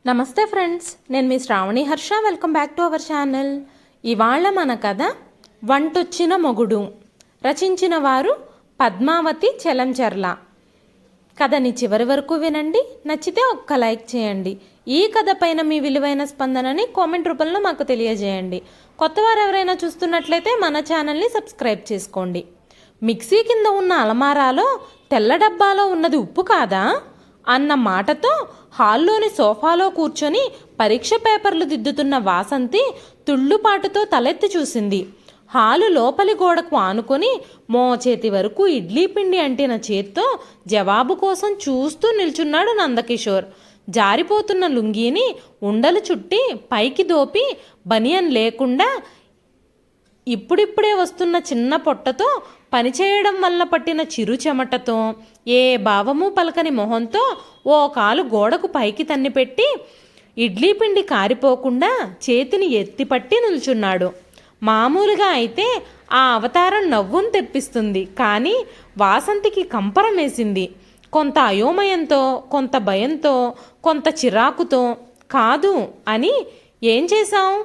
నమస్తే ఫ్రెండ్స్, నేను మీ Sravani Harsha. Welcome back to our channel. ఇవాళ మన కథ వంటొచ్చిన మొగుడు. రచించిన వారు పద్మావతి చెలంచెర్ల. కథని చివరి వరకు వినండి. నచ్చితే ఒక్క లైక్ చేయండి. ఈ కథ పైన మీ విలువైన స్పందనని కామెంట్ రూపంలో మాకు తెలియజేయండి. కొత్తవారు ఎవరైనా చూస్తున్నట్లయితే మన ఛానల్ని సబ్స్క్రైబ్ చేసుకోండి. మిక్సీ కింద ఉన్న అలమారాలో తెల్ల డబ్బాలో ఉన్నది ఉప్పు కాదా అన్న మాటతో హాల్లోని సోఫాలో కూర్చొని పరీక్ష పేపర్లు దిద్దుతున్న వాసంతి తుళ్ళుపాటుతో తలెత్తి చూసింది. హాలు లోపలి గోడకు ఆనుకొని మోచేతి వరకు ఇడ్లీ పిండి అంటిన చేత్తో జవాబు కోసం చూస్తూ నిల్చున్నాడు నందకిషోర్. జారిపోతున్న లుంగీని ఉండలు చుట్టి పైకి దోపి బనియన్ లేకుండా ఇప్పుడిప్పుడే వస్తున్న చిన్న పొట్టతో పనిచేయడం వల్ల పట్టిన చిరు చెమటతో ఏ భావము పలకని మొహంతో ఓ కాలు గోడకు పైకి తన్నిపెట్టి ఇడ్లీ పిండి కారిపోకుండా చేతిని ఎత్తిపట్టి నిల్చున్నాడు. మామూలుగా అయితే ఆ అవతారం నవ్వును తెప్పిస్తుంది, కానీ వాసంతికి కంపరం వేసింది. కొంత అయోమయంతో, కొంత భయంతో, కొంత చిరాకుతో. కాదు అని ఏం చేశావు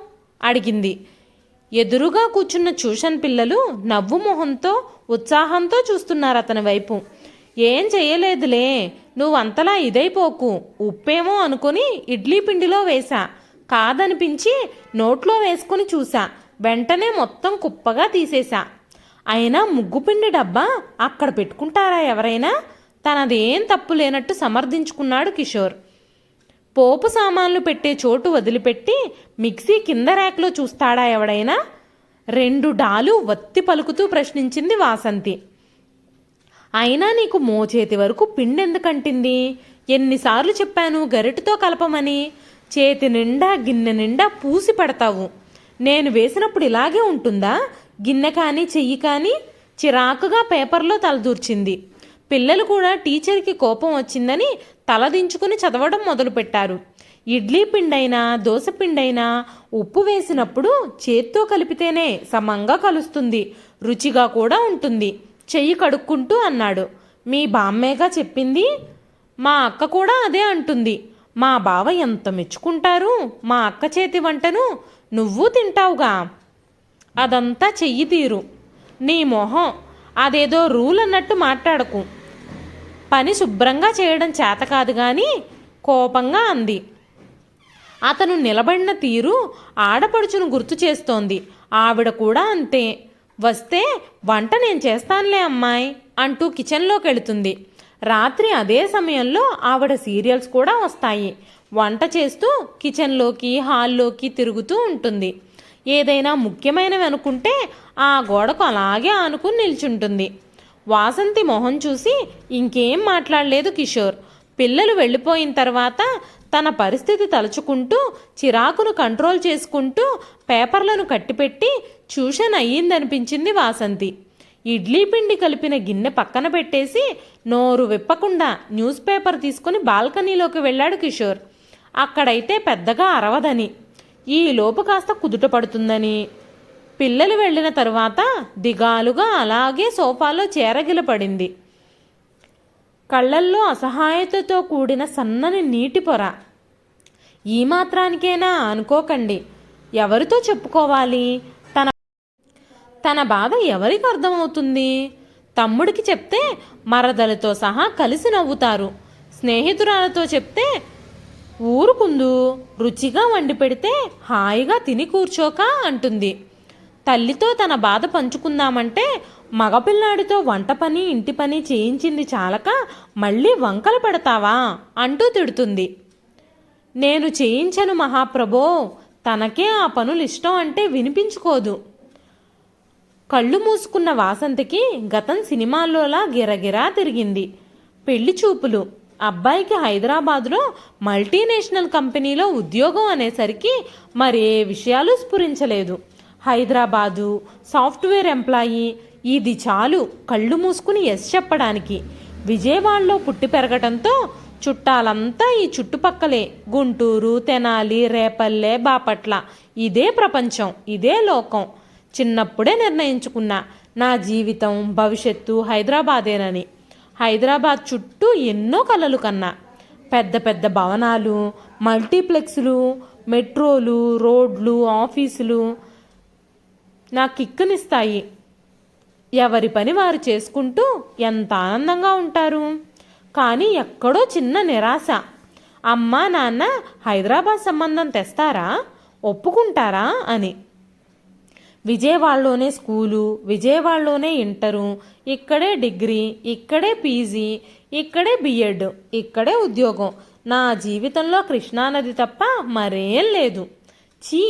అడిగింది. ఎదురుగా కూర్చున్న ట్యూషన్ పిల్లలు నవ్వు మొహంతో ఉత్సాహంతో చూస్తున్నారు అతని వైపు. ఏం చెయ్యలేదులే, నువ్వంతలా ఇదైపోకు. ఉప్పేమో అనుకుని ఇడ్లీ పిండిలో వేశా, కాదనిపించి నోట్లో వేసుకుని చూసా, వెంటనే మొత్తం కుప్పగా తీసేశా. అయినా ముగ్గుపిండి డబ్బా అక్కడ పెట్టుకుంటారా ఎవరైనా? తనదేం తప్పు లేనట్టు సమర్థించుకున్నాడు కిషోర్. పోపు సామాన్లు పెట్టే చోటు వదిలిపెట్టి మిక్సీ కింద ర్యాక్లో చూస్తాడా ఎవడైనా? 2 డాలు వత్తి పలుకుతూ ప్రశ్నించింది వాసంతి. అయినా నీకు మోచేతి వరకు పిండెందుకంటింది? ఎన్నిసార్లు చెప్పాను గరిటతో కలపమని? చేతి నిండా గిన్నె నిండా పూసి పెడతావు. నేను వేసినప్పుడు ఇలాగే ఉంటుందా? గిన్నె కానీ చెయ్యి కానీ? చిరాకుగా పేపర్లో తలదూర్చింది. పిల్లలు కూడా టీచర్కి కోపం వచ్చిందని తలదించుకుని చదవడం మొదలుపెట్టారు. ఇడ్లీ పిండైనా దోశ పిండైనా ఉప్పు వేసినప్పుడు చేత్తో కలిపితేనే సమంగా కలుస్తుంది, రుచిగా కూడా ఉంటుంది. చెయ్యి కడుక్కుంటూ అన్నాడు. మీ బామ్మేగా చెప్పింది? మా అక్క కూడా అదే అంటుంది. మా బావ ఎంత మెచ్చుకుంటారు మా అక్క చేతి వంటను. నువ్వు తింటావుగా. అదంతా చెయ్యి తీరు. నీ మొహం, అదేదో రూల్ అన్నట్టు మాట్లాడకు. పని శుభ్రంగా చేయడం చేత కాదు కానీ కోపంగా అంది. అతను నిలబడిన తీరు ఆడపడుచును గుర్తు చేస్తోంది. ఆవిడ కూడా అంతే. వస్తే వంట నేను చేస్తానులే అమ్మాయి అంటూ కిచెన్లోకి వెళుతుంది. రాత్రి అదే సమయంలో ఆవిడ సీరియల్స్ కూడా వస్తాయి. వంట చేస్తూ కిచెన్లోకి హాల్లోకి తిరుగుతూ ఉంటుంది. ఏదైనా ముఖ్యమైనవి అనుకుంటే ఆ గోడకు అలాగే ఆనుకుని నిల్చుంటుంది. వాసంతి మొహం చూసి ఇంకేం మాట్లాడలేదు కిషోర్. పిల్లలు వెళ్ళిపోయిన తర్వాత తన పరిస్థితి తలుచుకుంటూ చిరాకును కంట్రోల్ చేసుకుంటూ పేపర్లను కట్టిపెట్టి ట్యూషన్ అయ్యిందనిపించింది వాసంతి. ఇడ్లీ పిండి కలిపిన గిన్నె పక్కన పెట్టేసి నోరు విప్పకుండా న్యూస్ పేపర్ తీసుకుని బాల్కనీలోకి వెళ్ళాడు కిషోర్. అక్కడైతే పెద్దగా అరవదని, ఈ లోపు కాస్త కుదుట పడుతుందని. పిల్లలు వెళ్ళిన తరువాత దిగాలుగా అలాగే సోఫాలో చేరగిలపడింది. కళ్ళల్లో అసహాయతతో కూడిన సన్నని నీటి పొర. ఈ మాత్రానికైనా అనుకోకండి. ఎవరితో చెప్పుకోవాలి? తన బాధ ఎవరికి అర్థమవుతుంది? తమ్ముడికి చెప్తే మరదలతో సహా కలిసి నవ్వుతారు. స్నేహితురాలతో చెప్తే ఊరుకుందు, రుచిగా వండి పెడితే హాయిగా తిని కూర్చోక అంటుంది. తల్లితో తన బాధ పంచుకుందామంటే మగపిల్లాడితో వంట పని ఇంటి పని చేయించింది చాలక మళ్ళీ వంకలు పెడతావా అంటూ తిడుతుంది. నేను చేయించను మహాప్రభో. తనకే ఆ పనులు ఇష్టం అంటే వినిపించుకోదు. కళ్ళు మూసుకున్న వాసంతికి గతం సినిమాల్లోలా గిరగిరా తిరిగింది. పెళ్లి చూపులు. అబ్బాయికి హైదరాబాద్లో మల్టీనేషనల్ కంపెనీలో ఉద్యోగం అనేసరికి మరే విషయాలు స్ఫురించలేదు. హైదరాబాదు, సాఫ్ట్వేర్ ఎంప్లాయీ, ఇది చాలు కళ్ళు మూసుకుని ఎస్ చెప్పడానికి. విజయవాడలో పుట్టి పెరగటంతో చుట్టాలంతా ఈ చుట్టుపక్కలే. గుంటూరు, తెనాలి, రేపల్లె, బాపట్ల. ఇదే ప్రపంచం, ఇదే లోకం. చిన్నప్పుడే నిర్ణయించుకున్నా నా జీవితం భవిష్యత్తు హైదరాబాదేనని. హైదరాబాద్ చుట్టూ ఎన్నో కలలు కన్నా. పెద్ద పెద్ద భవనాలు, మల్టీప్లెక్స్లు, మెట్రోలు, రోడ్లు, ఆఫీసులు నాకు కిక్కునిస్తాయి. ఎవరి పని వారు చేసుకుంటూ ఎంత ఆనందంగా ఉంటారు. కానీ ఎక్కడో చిన్న నిరాశ. అమ్మా నాన్న హైదరాబాద్ సంబంధం తెస్తారా, ఒప్పుకుంటారా అని. విజయవాడలోనే స్కూలు, విజయవాడలోనే ఇంటరు, ఇక్కడే డిగ్రీ, ఇక్కడే పీజీ, ఇక్కడే బిఎడ్, ఇక్కడే ఉద్యోగం. నా జీవితంలో కృష్ణానది తప్ప మరేం లేదు. చీ,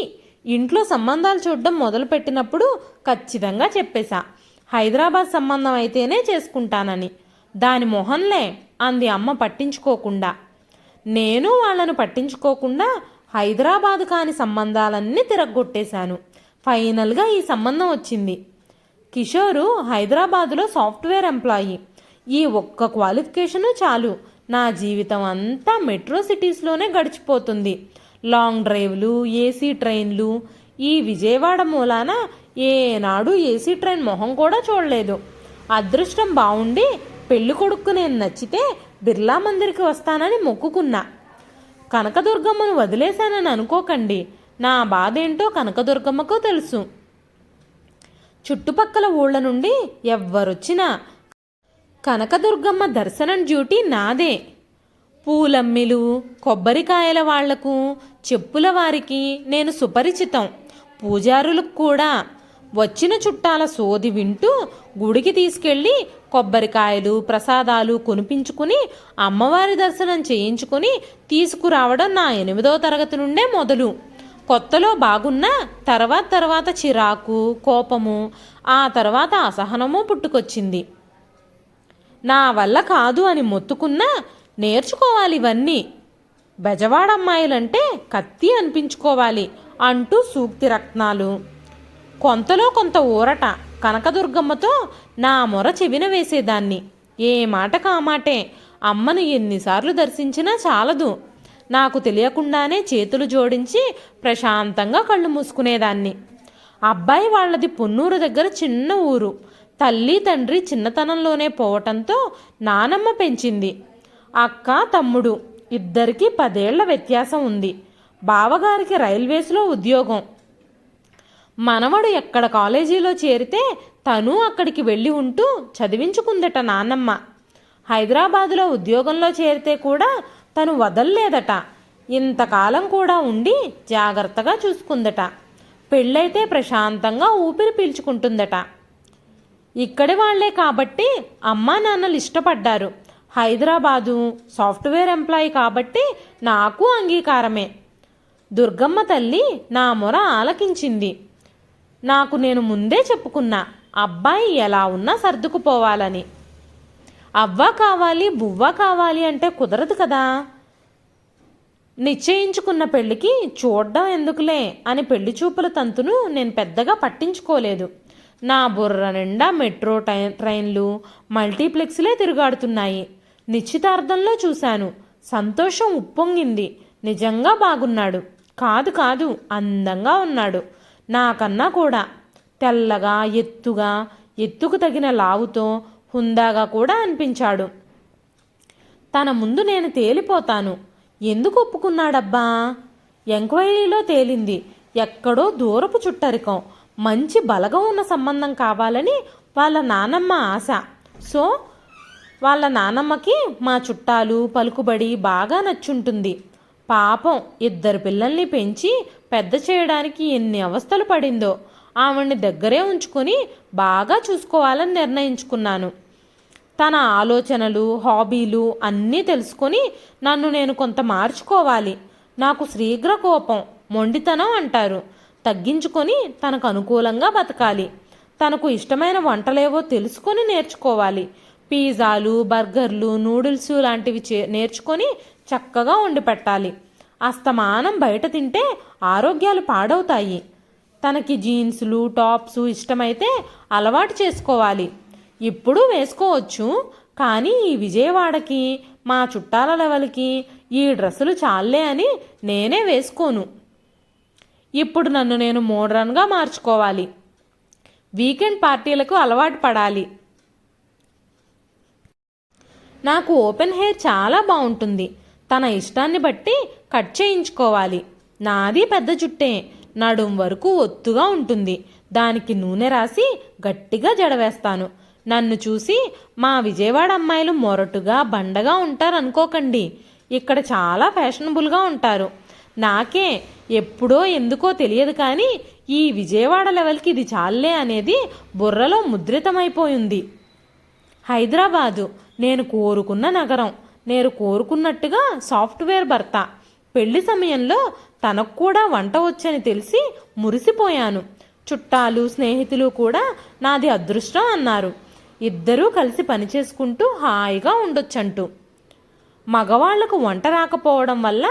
ఇంట్లో సంబంధాలు చూడడం మొదలుపెట్టినప్పుడు ఖచ్చితంగా చెప్పేశా, హైదరాబాద్ సంబంధం అయితేనే చేసుకుంటానని. దాని మొహంలే అంది అమ్మ పట్టించుకోకుండా. నేను వాళ్ళను పట్టించుకోకుండా హైదరాబాదు కాని సంబంధాలన్నీ తిరగొట్టేశాను. ఫైనల్గా ఈ సంబంధం వచ్చింది. కిషోరు హైదరాబాదులో సాఫ్ట్వేర్ ఎంప్లాయీ. ఈ ఒక్క క్వాలిఫికేషను చాలు. నా జీవితం అంతా మెట్రో సిటీస్లోనే గడిచిపోతుంది. లాంగ్ డ్రైవ్లు, ఏసీ ట్రైన్లు. ఈ విజయవాడ మూలాన ఏనాడు ఏసీ ట్రైన్ మొహం కూడా చూడలేదు. అదృష్టం బాగుండి పెళ్లి కొడుకు నేను నచ్చితే బిర్లా మందిర్కి వస్తానని మొక్కుకున్నా. కనకదుర్గమ్మను వదిలేశానని అనుకోకండి. నా బాధేంటో కనకదుర్గమ్మకు తెలుసు. చుట్టుపక్కల ఊళ్ళ నుండి ఎవ్వరొచ్చినా కనకదుర్గమ్మ దర్శనం డ్యూటీ నాదే. పూలమ్మిలు, కొబ్బరికాయల వాళ్లకు, చెప్పుల వారికి నేను సుపరిచితం. పూజారులకు కూడా. వచ్చిన చుట్టాల సోది వింటూ గుడికి తీసుకెళ్ళి కొబ్బరికాయలు, ప్రసాదాలు కొనిపించుకుని అమ్మవారి దర్శనం చేయించుకుని తీసుకురావడం నా 8వ తరగతి నుండే మొదలు. కొత్తలో బాగున్నా తర్వాత చిరాకు, కోపము, ఆ తర్వాత అసహనము పుట్టుకొచ్చింది. నా వల్ల కాదు అని మొత్తుకున్నా నేర్చుకోవాలి ఇవన్నీ. బెజవాడమ్మాయిలంటే కత్తి అనిపించుకోవాలి అంటూ సూక్తి రత్నాలు. కొంతలో కొంత ఊరట. కనకదుర్గమ్మతో నా మొర చెవిన వేసేదాన్ని. ఏ మాట కామాటే. అమ్మను ఎన్నిసార్లు దర్శించినా చాలదు. నాకు తెలియకుండానే చేతులు జోడించి ప్రశాంతంగా కళ్ళు మూసుకునేదాన్ని. అబ్బాయి వాళ్ళది పొన్నూరు దగ్గర చిన్న ఊరు. తల్లి తండ్రి చిన్నతనంలోనే పోవటంతో నానమ్మ పెంచింది. అక్క, తమ్ముడు ఇద్దరికీ 10 ఏళ్ల వ్యత్యాసం ఉంది. బావగారికి రైల్వేస్లో ఉద్యోగం. మనవడు ఎక్కడ కాలేజీలో చేరితే తను అక్కడికి వెళ్ళి ఉంటూ చదివించుకుందట నాన్నమ్మ. హైదరాబాదులో ఉద్యోగంలో చేరితే కూడా తను వదల్లేదట. ఇంతకాలం కూడా ఉండి జాగ్రత్తగా చూసుకుందట. పెళ్ళైతే ప్రశాంతంగా ఊపిరి పీల్చుకుంటుందట. ఇక్కడి వాళ్లే కాబట్టి అమ్మా నాన్నలు ఇష్టపడ్డారు. హైదరాబాదు సాఫ్ట్వేర్ ఎంప్లాయీ కాబట్టి నాకు అంగీకారమే. దుర్గమ్మ తల్లి నా మొర ఆలకించింది. నాకు నేను ముందే చెప్పుకున్నా, అబ్బాయి ఎలా ఉన్నా సర్దుకుపోవాలని. అవ్వ కావాలి, బువ్వ కావాలి అంటే కుదరదు కదా. నిశ్చయించుకున్న పెళ్లికి చూడ్డం ఎందుకులే అని పెళ్లి చూపుల తంతును నేను పెద్దగా పట్టించుకోలేదు. నా బుర్ర నిండా మెట్రో ట్రైన్లు, మల్టీప్లెక్స్లే తిరుగాడుతున్నాయి. నిశ్చితార్థంలో చూశాను. సంతోషం ఉప్పొంగింది. నిజంగా బాగున్నాడు. కాదు అందంగా ఉన్నాడు. నాకన్నా కూడా తెల్లగా, ఎత్తుకు తగిన లావుతో హుందాగా కూడా అనిపించాడు. తన ముందు నేను తేలిపోతాను. ఎందుకు ఒప్పుకున్నాడబ్బా? ఎంక్వైరీలో తేలింది. ఎక్కడో దూరపు చుట్టరికం, మంచి బలగం ఉన్న సంబంధం కావాలని వాళ్ళ నానమ్మ ఆశ. సో వాళ్ళ నానమ్మకి మా చుట్టాలు, పలుకుబడి బాగా నచ్చుంటుంది. పాపం 2 పిల్లల్ని పెంచి పెద్ద చేయడానికి ఎన్ని అవస్థలు పడిందో. ఆవిడ్ని దగ్గరే ఉంచుకొని బాగా చూసుకోవాలని నిర్ణయించుకున్నాను. తన ఆలోచనలు, హాబీలు అన్నీ తెలుసుకొని నన్ను నేను కొంత మార్చుకోవాలి. నాకు శీఘ్ర కోపం, మొండితనం అంటారు. తగ్గించుకొని తనకు అనుకూలంగా బతకాలి. తనకు ఇష్టమైన వంటలేవో తెలుసుకొని నేర్చుకోవాలి. పిజ్జాలు, బర్గర్లు, నూడిల్స్ లాంటివి నేర్చుకొని చక్కగా వండి పెట్టాలి. అస్తమానం బయట తింటే ఆరోగ్యాలు పాడవుతాయి. తనకి జీన్సులు, టాప్స్ ఇష్టమైతే అలవాటు చేసుకోవాలి. ఇప్పుడు వేసుకోవచ్చు, కానీ ఈ విజయవాడకి, మా చుట్టాల లెవెల్కి ఈ డ్రెస్సులు చాలే అని నేనే వేసుకోను. ఇప్పుడు నన్ను నేను మోడ్రన్గా మార్చుకోవాలి. వీకెండ్ పార్టీలకు అలవాటు పడాలి. నాకు ఓపెన్ హెయిర్ చాలా బాగుంటుంది. తన ఇష్టాన్ని బట్టి కట్ చేయించుకోవాలి. నాది పెద్ద జుట్టే, నడుం వరకు ఒత్తుగా ఉంటుంది. దానికి నూనె రాసి గట్టిగా జడవేస్తాను. నన్ను చూసి మా విజయవాడ అమ్మాయిలు మొరటుగా బండగా ఉంటారనుకోకండి. ఇక్కడ చాలా ఫ్యాషనబుల్గా ఉంటారు. నాకే ఎప్పుడో ఎందుకో తెలియదు కానీ ఈ విజయవాడ లెవెల్కి ఇది చాలే అనేది బుర్రలో ముద్రితమైపోయింది. హైదరాబాదు నేను కోరుకున్న నగరం. నేను కోరుకున్నట్టుగా సాఫ్ట్వేర్ భర్త. పెళ్లి సమయంలో తనకు కూడా వంట వచ్చని తెలిసి మురిసిపోయాను. చుట్టాలు స్నేహితులు కూడా నాది అదృష్టం అన్నారు. ఇద్దరూ కలిసి పనిచేసుకుంటూ హాయిగా ఉండొచ్చంటూ. మగవాళ్లకు వంట రాకపోవడం వల్ల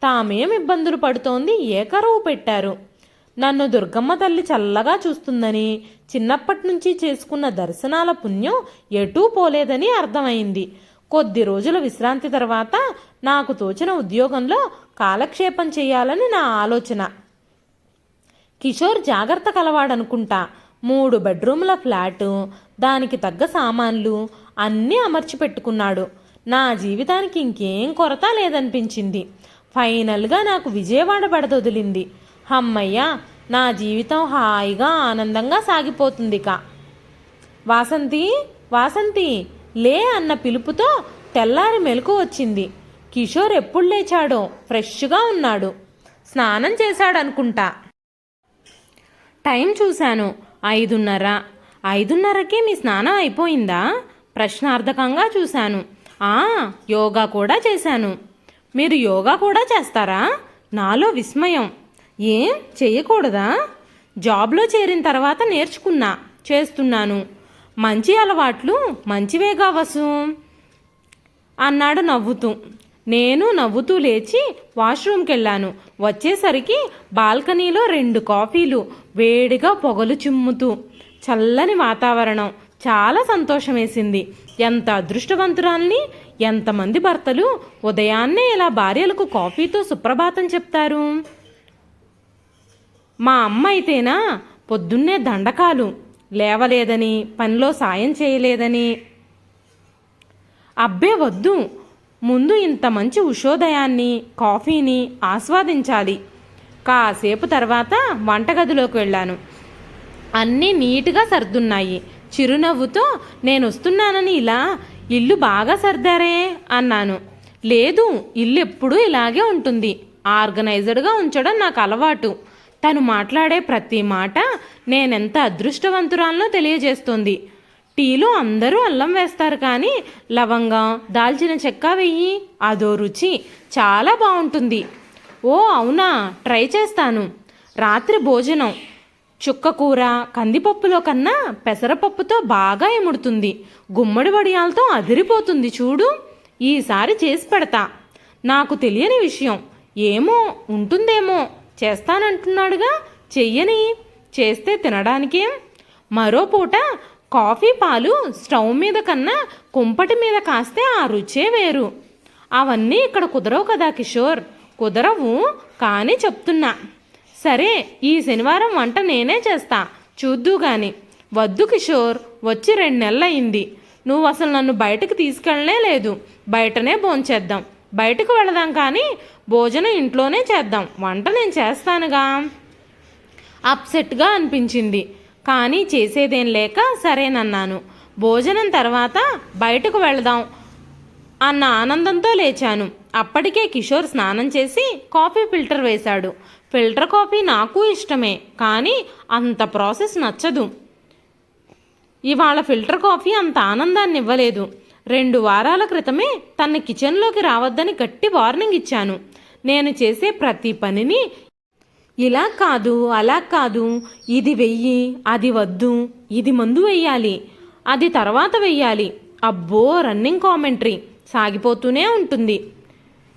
తామేం ఇబ్బందులు పడుతోంది ఏకరువు పెట్టారు. నన్ను దుర్గమ్మ తల్లి చల్లగా చూస్తుందని, చిన్నప్పటి నుంచి చేసుకున్న దర్శనాల పుణ్యం ఎటూ పోలేదని అర్థమైంది. కొద్ది రోజుల విశ్రాంతి తర్వాత నాకు తోచిన ఉద్యోగంలో కాలక్షేపం చేయాలని నా ఆలోచన. కిషోర్ జాగ్రత్త కలవాడనుకుంటా. 3 బెడ్రూముల ఫ్లాటు, దానికి తగ్గ సామాన్లు అన్నీ అమర్చి పెట్టుకున్నాడు. నా జీవితానికి ఇంకేం కొరత లేదనిపించింది. ఫైనల్గా నాకు విజయవాడ బడదొదిలింది. హమ్మయ్య, నా జీవితం హాయిగా ఆనందంగా సాగిపోతుందిక. వాసంతి, వాసంతి లే అన్న పిలుపుతో తెల్లారి మెలకు వచ్చింది. కిషోర్ ఎప్పుడు లేచాడో, ఫ్రెష్గా ఉన్నాడు. స్నానం చేశాడనుకుంటా. టైం చూశాను, 5:30. 5:30కే మీ స్నానం అయిపోయిందా? ప్రశ్నార్థకంగా చూశాను. యోగా కూడా చేశాను. మీరు యోగా కూడా చేస్తారా? నాలో విస్మయం. ఏం చేయకూడదా? జాబ్లో చేరిన తర్వాత చేస్తున్నాను. మంచి అలవాట్లు మంచివేగా వసు అన్నాడు నవ్వుతూ. నేను నవ్వుతూ లేచి వాష్రూమ్కి వెళ్ళాను. వచ్చేసరికి బాల్కనీలో 2 కాఫీలు వేడిగా పొగలు చిమ్ముతూ, చల్లని వాతావరణం. చాలా సంతోషం వేసింది. ఎంత అదృష్టవంతురాల్ని! ఎంతమంది భర్తలు ఉదయాన్నే ఇలా భార్యలకు కాఫీతో సుప్రభాతం చెప్తారు. మా అమ్మ అయితేనా పొద్దున్నే దండకాలు, లేవలేదని, పనిలో సాయం చేయలేదని. అబ్బే వద్దు, ముందు ఇంత మంచి ఉషోదయాన్ని, కాఫీని ఆస్వాదించాలి. కాసేపు తర్వాత వంటగదిలోకి వెళ్ళాను. అన్నీ నీట్గా సర్దున్నాయి. చిరునవ్వుతో నేను వస్తున్నానని ఇలా ఇల్లు బాగా సర్దారే అన్నాను. లేదు, ఇల్లు ఎప్పుడూ ఇలాగే ఉంటుంది. ఆర్గనైజ్డ్గా ఉంచడం నాకు అలవాటు. తను మాట్లాడే ప్రతి మాట నేనెంత అదృష్టవంతురాలనో తెలియజేస్తుంది. టీలో అందరూ అల్లం వేస్తారు కానీ లవంగం, దాల్చిన చెక్క వెయ్యి, అదో రుచి. చాలా బాగుంటుంది. ఓ అవునా, ట్రై చేస్తాను. రాత్రి భోజనం చుక్కకూర కందిపప్పులో కన్నా పెసరపప్పుతో బాగా ఎముడుతుంది. గుమ్మడి వడియాలతో అదిరిపోతుంది చూడు. ఈసారి చేసి పెడతా. నాకు తెలియని విషయం ఏమో ఉంటుందేమో. చేస్తానంటున్నాడుగా, చెయ్యని. చేస్తే తినడానికేం. మరో పూట కాఫీ పాలు స్టవ్ మీద కన్నా కుంపటి మీద కాస్తే ఆ రుచే వేరు. అవన్నీ ఇక్కడ కుదరవు కదా కిషోర్. కుదరవు కానీ చెప్తున్నా. సరే, ఈ శనివారం వంట నేనే చేస్తా, చూద్దు గాని. వద్దు కిషోర్, వచ్చి 2 నెలలయింది. నువ్వు అసలు నన్ను బయటకు తీసుకెళ్ళనే లేదు. బయటనే భోంచేద్దాం. బయటకు వెళదాం కానీ భోజనం ఇంట్లోనే చేద్దాం. వంట నేను చేస్తానుగా. అప్సెట్గా అనిపించింది కానీ చేసేదేం లేక సరేనన్నాను. భోజనం తర్వాత బయటకు వెళదాం అన్న ఆనందంతో లేచాను. అప్పటికే కిషోర్ స్నానం చేసి కాఫీ ఫిల్టర్ వేశాడు. ఫిల్టర్ కాఫీ నాకు ఇష్టమే కానీ అంత ప్రాసెస్ నచ్చదు. ఇవాళ ఫిల్టర్ కాఫీ అంత ఆనందాన్ని ఇవ్వలేదు. 2 వారాల క్రితమే తన కిచెన్లోకి రావద్దని గట్టి వార్నింగ్ ఇచ్చాను. నేను చేసే ప్రతి పనిని ఇలా కాదు, అలా కాదు, ఇది వెయ్యి, అది వద్దు, ఇది ముందు వెయ్యాలి, అది తర్వాత వెయ్యాలి. అబ్బో, రన్నింగ్ కామెంటరీ సాగిపోతూనే ఉంటుంది.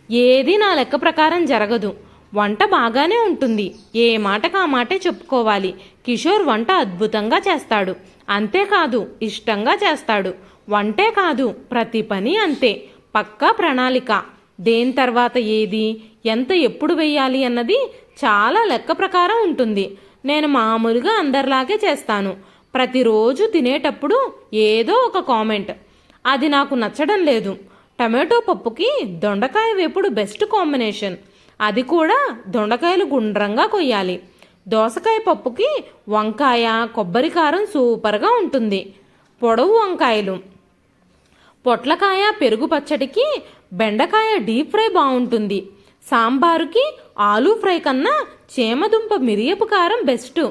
ఏది నా లెక్క ప్రకారం జరగదు. వంట బాగానే ఉంటుంది. ఏ మాటకు ఆ మాటే చెప్పుకోవాలి. కిషోర్ వంట అద్భుతంగా చేస్తాడు. అంతేకాదు ఇష్టంగా చేస్తాడు. వంటే కాదు, ప్రతి పని అంతే. పక్కా ప్రణాళిక. దేని తర్వాత ఏది, ఎంత ఎప్పుడు వెయ్యాలి అన్నది చాలా లెక్క ప్రకారం ఉంటుంది. నేను మామూలుగా అందరిలాగే చేస్తాను. ప్రతిరోజు తినేటప్పుడు ఏదో ఒక కామెంట్. అది నాకు నచ్చడం లేదు. టమాటో పప్పుకి దొండకాయ వేపుడు బెస్ట్ కాంబినేషన్. అది కూడా దొండకాయలు గుండ్రంగా కొయ్యాలి. దోసకాయ పప్పుకి వంకాయ కొబ్బరి కారం సూపర్గా ఉంటుంది. పొడవు వంకాయలు. పొట్లకాయ పెరుగు పచ్చడికి బెండకాయ డీప్ ఫ్రై బాగుంటుంది. సాంబారుకి ఆలూ ఫ్రై కన్నా చేమదుంప మిరియపు కారం బెస్ట్.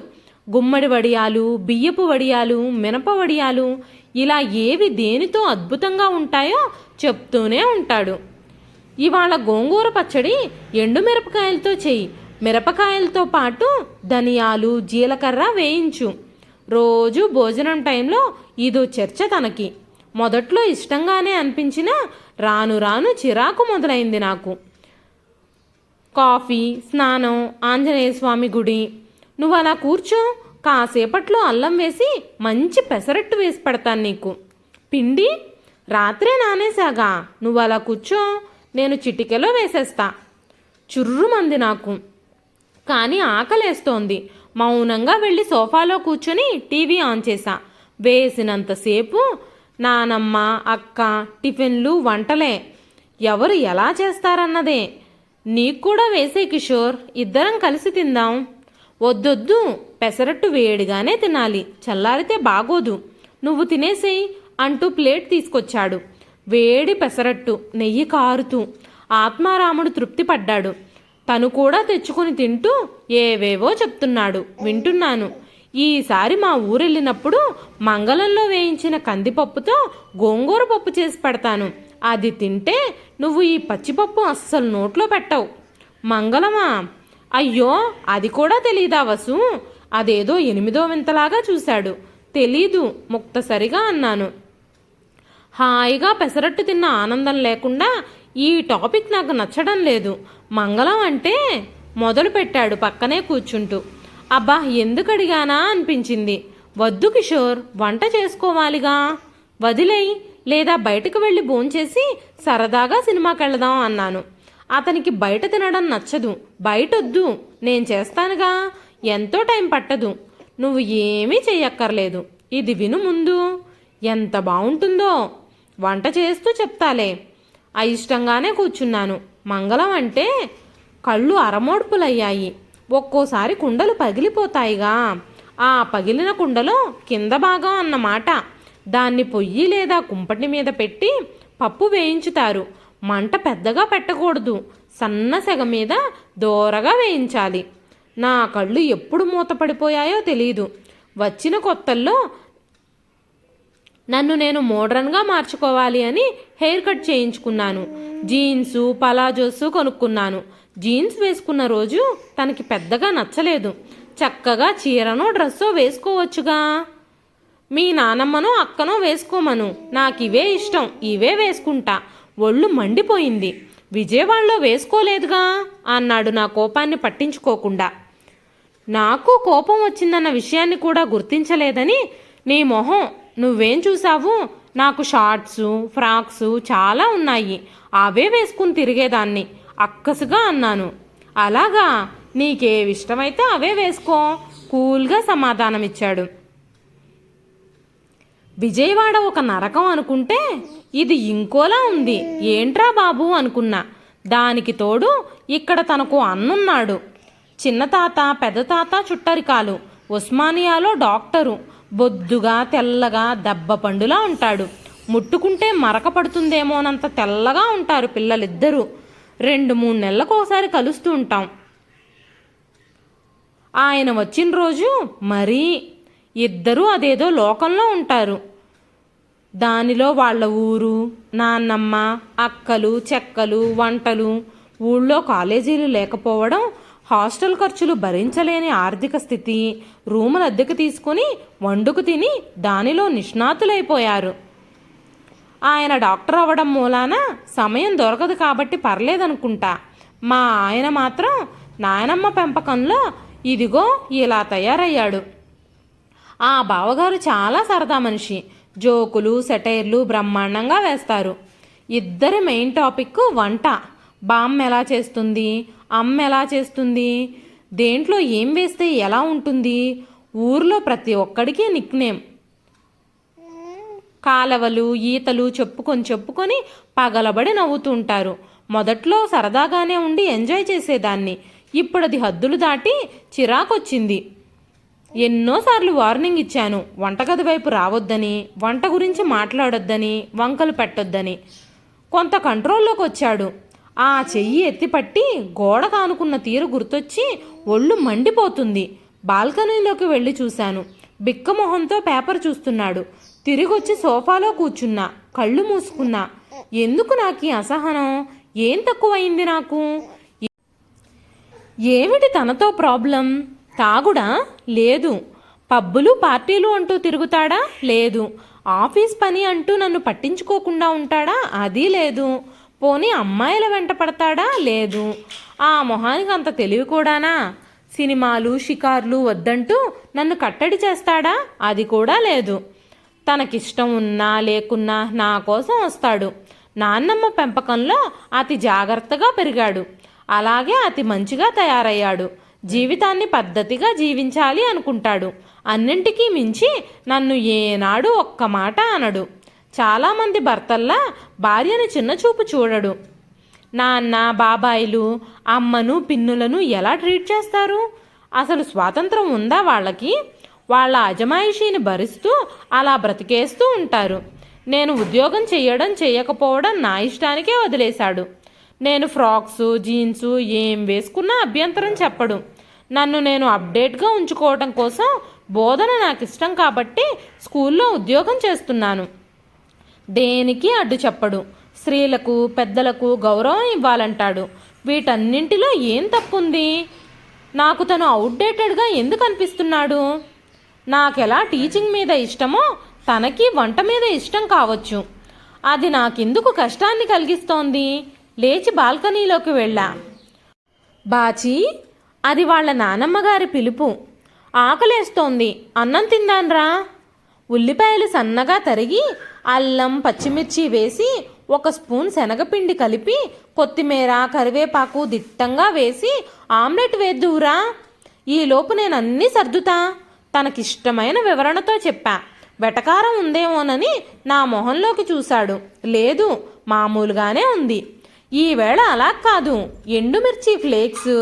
గుమ్మడి వడియాలు, బియ్యపు వడియాలు, మినప వడియాలు ఇలా ఏవి దేనితో అద్భుతంగా ఉంటాయో చెప్తూనే ఉంటాడు. ఇవాళ గోంగూర పచ్చడి ఎండుమిరపకాయలతో చెయ్యి. మిరపకాయలతో పాటు ధనియాలు జీలకర్ర వేయించు. రోజు భోజనం టైంలో ఇదో చర్చ తనకి. మొదట్లో ఇష్టంగానే అనిపించినా రాను రాను చిరాకు మొదలైంది నాకు. కాఫీ, స్నానం, ఆంజనేయ స్వామి గుడి. నువ్వు అలా కూర్చో, కాసేపట్లో అల్లం వేసి మంచి పెసరట్టు వేసి పెడతాను నీకు. పిండి రాత్రే నానేసాగా, నువ్వు అలా కూర్చో, నేను చిటికెలో వేసేస్తా. చుర్రుమంది నాకు. కానీ ఆకలేస్తోంది. మౌనంగా వెళ్ళి సోఫాలో కూర్చొని టీవీ ఆన్ చేశా. వేసినంతసేపు నానమ్మ, అక్క, టిఫిన్లు, వంటలే. ఎవరు ఎలా చేస్తారన్నదే. నీకు కూడా వేసే కిషోర్, ఇద్దరం కలిసి తిందాం. వద్దొద్దు, పెసరట్టు వేడిగానే తినాలి, చల్లారితే బాగోదు. నువ్వు తినేసేయి అంటూ ప్లేట్ తీసుకొచ్చాడు. వేడి పెసరట్టు, నెయ్యి కారుతూ. ఆత్మారాముడు తృప్తి పడ్డాడు. తను కూడా తెచ్చుకుని తింటూ ఏవేవో చెప్తున్నాడు. వింటున్నాను. ఈసారి మా ఊరెళ్ళినప్పుడు మంగళంలో వేయించిన కందిపప్పుతో గోంగూర పప్పు చేసి పెడతాను. అది తింటే నువ్వు ఈ పచ్చిపప్పు అస్సలు నోట్లో పెట్టవు. మంగళమా? అయ్యో, అది కూడా తెలీదా వసు? అదేదో 8వ వింతలాగా చూశాడు. తెలీదు ముక్తసరిగా అన్నాను. హాయిగా పెసరట్టు తిన్న ఆనందం లేకుండా ఈ టాపిక్ నాకు నచ్చడం లేదు. మంగళం అంటే మొదలు పెట్టాడు పక్కనే కూర్చుంటూ. అబ్బా, ఎందుకు అడిగానా అనిపించింది. వద్దు కిషోర్, వంట చేసుకోవాలిగా, వదిలేయి. లేదా బయటకు వెళ్ళి భోంచేసి సరదాగా సినిమాకి వెళదాం అన్నాను. అతనికి బయట తినడం నచ్చదు. బయటొద్దు, నేను చేస్తానుగా, ఎంతో టైం పట్టదు. నువ్వు ఏమీ చెయ్యక్కర్లేదు. ఇది విను ముందు. ఎంత బాగుంటుందో, వంట చేస్తూ చెప్తాలే. అయిష్టంగానే కూర్చున్నాను. మంగళం అంటే కళ్ళు అరమోడ్పులయ్యాయి. ఒక్కోసారి కుండలు పగిలిపోతాయిగా. ఆ పగిలిన కుండలో కింద భాగం అన్నమాట. దాన్ని పొయ్యి లేదా కుంపటి మీద పెట్టి పప్పు వేయించుతారు. మంట పెద్దగా పెట్టకూడదు. సన్న సెగ మీద దోరగా వేయించాలి. నా కళ్ళు ఎప్పుడు మూతపడిపోయాయో తెలీదు. వచ్చిన కొత్తల్లో నన్ను నేను మోడ్రన్గా మార్చుకోవాలి అని హెయిర్ కట్ చేయించుకున్నాను. జీన్సు, పలాజోసు కొనుక్కున్నాను. జీన్స్ వేసుకున్న రోజు తనకి పెద్దగా నచ్చలేదు. చక్కగా చీరనో డ్రెస్సో వేసుకోవచ్చుగా. మీ నానమ్మనో అక్కనో వేసుకోమను, నాకు ఇవే ఇష్టం, ఇవే వేసుకుంటా. ఒళ్ళు మండిపోయింది. విజయవాడలో వేసుకోలేదుగా అన్నాడు నా కోపాన్ని పట్టించుకోకుండా. నాకు కోపం వచ్చిందన్న విషయాన్ని కూడా గుర్తించలేదని నీ మొహం. నువ్వేం చూసావు? నాకు షార్ట్సు, ఫ్రాక్సు చాలా ఉన్నాయి. అవే వేసుకుని తిరిగేదాన్ని అక్కసుగా అన్నాను. అలాగా, నీకేవిష్టమైతే అవే వేసుకో, కూల్గా సమాధానమిచ్చాడు. విజయవాడ ఒక నరకం అనుకుంటే ఇది ఇంకోలా ఉంది. ఏంట్రా బాబు అనుకున్నా. దానికి తోడు ఇక్కడ తనకు అన్నున్నాడు. చిన్న తాత, పెద్ద తాత చుట్టరికాలు. ఉస్మానియాలో డాక్టరు. బొద్దుగా తెల్లగా దెబ్బ పండులా ఉంటాడు. ముట్టుకుంటే మరక పడుతుందేమోనంత తెల్లగా ఉంటారు పిల్లలిద్దరూ. 2-3 నెలలకోసారి కలుస్తూ ఉంటాం. ఆయన వచ్చిన రోజు మరీ ఇద్దరూ అదేదో లోకంలో ఉంటారు. దానిలో వాళ్ళ ఊరు, నాన్నమ్మ, అక్కలు, చెక్కలు, వంటలు, ఊళ్ళో కాలేజీలు లేకపోవడం, హాస్టల్ ఖర్చులు భరించలేని ఆర్థిక స్థితి, రూములు అద్దెకు తీసుకుని వండుకు తిని దానిలో నిష్ణాతులైపోయారు. ఆయన డాక్టర్ అవ్వడం మూలాన సమయం దొరకదు కాబట్టి పర్లేదనుకుంటా. మా ఆయన మాత్రం నాయనమ్మ పెంపకంలో ఇదిగో ఇలా తయారయ్యాడు. ఆ బావగారు చాలా సరదా మనిషి. జోకులు, సెటైర్లు బ్రహ్మాండంగా వేస్తారు. ఇద్దరి మెయిన్ టాపిక్ వంట. బామ్మ ఎలా చేస్తుంది, అమ్మ ఎలా చేస్తుంది, దేంట్లో ఏం వేస్తే ఎలా ఉంటుంది. ఊర్లో ప్రతి ఒక్కడికి నిక్నేమ్. కాలవలు ఈతలు చెప్పుకొని పగలబడి నవ్వుతుంటారు. మొదట్లో సరదాగానే ఉండి ఎంజాయ్ చేసేదాన్ని. ఇప్పుడు అది హద్దులు దాటి చిరాకొచ్చింది. ఎన్నోసార్లు వార్నింగ్ ఇచ్చాను, వంటగది వైపు రావద్దని, వంట గురించి మాట్లాడొద్దని, వంకలు పెట్టొద్దని. కొంత కంట్రోల్లోకి వచ్చాడు. ఆ చెయ్యి ఎత్తిపట్టి గోడ కానుకున్న తీరు గుర్తొచ్చి ఒళ్ళు మండిపోతుంది. బాల్కనీలోకి వెళ్ళి చూశాను. బిక్కమొహంతో పేపర్ చూస్తున్నాడు. తిరిగొచ్చి సోఫాలో కూర్చున్నా. కళ్ళు మూసుకున్నా. ఎందుకు నాకు ఈ అసహనం? ఏం తక్కువైంది నాకు? ఏమిటి తనతో ప్రాబ్లం? తాగుడా? లేదు. పబ్బులు పార్టీలు అంటూ తిరుగుతాడా? లేదు. ఆఫీస్ పని అంటూ నన్ను పట్టించుకోకుండా ఉంటాడా? అది లేదు. పోనీ అమ్మాయిల వెంట పడతాడా? లేదు. ఆ మొహానికి అంత తెలివి కూడానా? సినిమాలు షికార్లు వద్దంటూ నన్ను కట్టడి చేస్తాడా? అది కూడా లేదు. తనకిష్టం ఉన్నా లేకున్నా నా కోసం వస్తాడు. నాన్నమ్మ పెంపకంలో అతి జాగ్రత్తగా పెరిగాడు. అలాగే అతి మంచిగా తయారయ్యాడు. జీవితాన్ని పద్ధతిగా జీవించాలి అనుకుంటాడు. అన్నింటికీ మించి నన్ను ఏనాడు ఒక్క మాట అనడు. చాలామంది భర్తల్లా భార్యను చిన్నచూపు చూడడు. నాన్న బాబాయిలు అమ్మను పిన్నులను ఎలా ట్రీట్ చేస్తారు? అసలు స్వాతంత్రం ఉందా వాళ్ళకి? వాళ్ళ అజమాయిషీని భరిస్తూ అలా బ్రతికేస్తూ ఉంటారు. నేను ఉద్యోగం చేయకపోవడం నా ఇష్టానికే వదిలేశాడు. నేను ఫ్రాక్సు జీన్సు ఏం వేసుకున్నా అభ్యంతరం చెప్పడు. నన్ను నేను అప్డేట్గా ఉంచుకోవడం కోసం బోధన నాకు ఇష్టం కాబట్టి స్కూల్లో ఉద్యోగం చేస్తున్నాను. దేనికి అడ్డు చెప్పడు. స్త్రీలకు పెద్దలకు గౌరవం ఇవ్వాలంటాడు. వీటన్నింటిలో ఏం తప్పుంది? నాకు తను అవుట్డేటెడ్గా ఎందుకు అనిపిస్తున్నాడు? నాకెలా టీచింగ్ మీద ఇష్టమో తనకి వంట మీద ఇష్టం కావచ్చు. అది నాకెందుకు కష్టాన్ని కలిగిస్తోంది? లేచి బాల్కనీలోకి వెళ్ళా. బాచీ, అది వాళ్ళ నానమ్మగారి పిలుపు. ఆకలేస్తోంది, అన్నం తిందాన్రా. ఉల్లిపాయలు సన్నగా తరిగి అల్లం పచ్చిమిర్చి వేసి 1 స్పూన్ శనగపిండి కలిపి కొత్తిమీర కరివేపాకు దిట్టంగా వేసి ఆమ్లెట్ వేద్దువురా. ఈలోపు నేను అన్నీ సర్దుతా. తనకిష్టమైన వివరణతో చెప్పా. వెటకారం ఉందేమోనని నా మొహంలోకి చూశాడు. లేదు, మామూలుగానే ఉంది. ఈవేళ అలా కాదు. ఎండుమిర్చి ఫ్లేక్స్,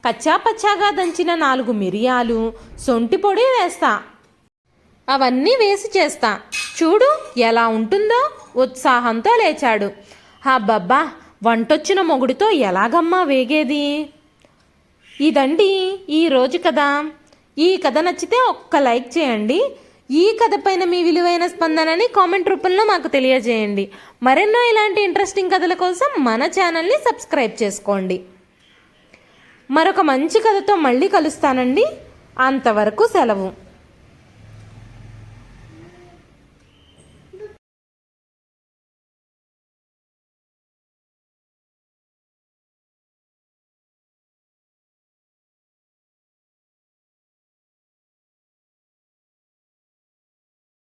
కచ్చాపచ్చాగా దంచిన 4 మిరియాలు, సొంటి పొడి వేస్తా. అవన్నీ వేసి చేస్తా. చూడు ఎలా ఉంటుందో. ఉత్సాహంతో లేచాడు. అబ్బబ్బా, వంటొచ్చిన మొగుడితో ఎలాగమ్మా వేగేది? ఇదండి ఈరోజు కథ. ఈ కథ నచ్చితే ఒక్క లైక్ చేయండి. ఈ కథ పైన మీ విలువైన స్పందనని కామెంట్ రూపంలో మాకు తెలియజేయండి. మరెన్నో ఇలాంటి ఇంట్రెస్టింగ్ కథల కోసం మన ఛానల్ని సబ్స్క్రైబ్ చేసుకోండి. మరొక మంచి కథతో మళ్ళీ కలుస్తానండి. అంతవరకు సెలవు.